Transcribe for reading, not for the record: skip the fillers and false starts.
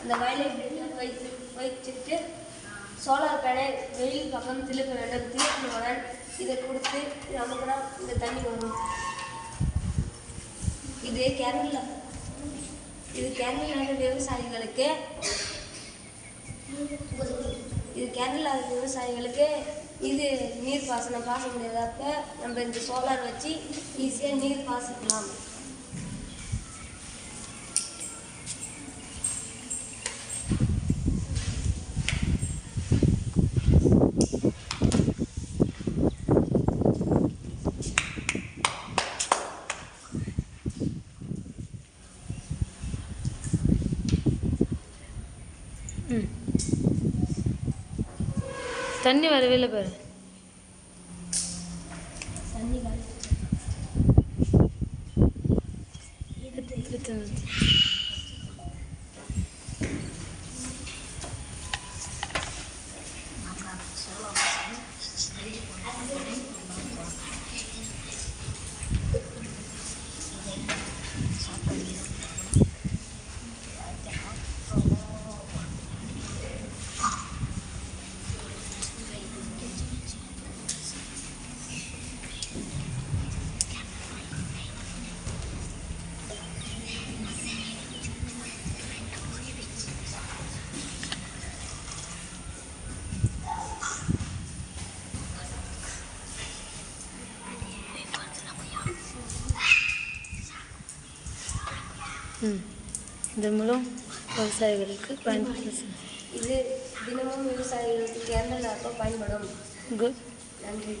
அந்த வயலை வைத்துட்டு solar panel வெயில் பக்கம் திருப்ப வேண்டும். திருப்பினவுடன் இதை கொடுத்து நமக்குனா இந்த தண்ணி வரும். இது கேரளா விவசாயிகளுக்கு இது நீர் பாசனம் பாச முடியாதப்ப நம்ம இந்த சோலார் வச்சு ஈஸியாக நீர் பாசிக்கலாம். தண்ணி வரவே இல்லை பாரு. தண்ணி இதன் மூலம் விவசாயிகளுக்கு பயன்படுது. இது தினமும் விவசாயிகளுக்கு கேரளா பயன்படும். குட். நன்றி.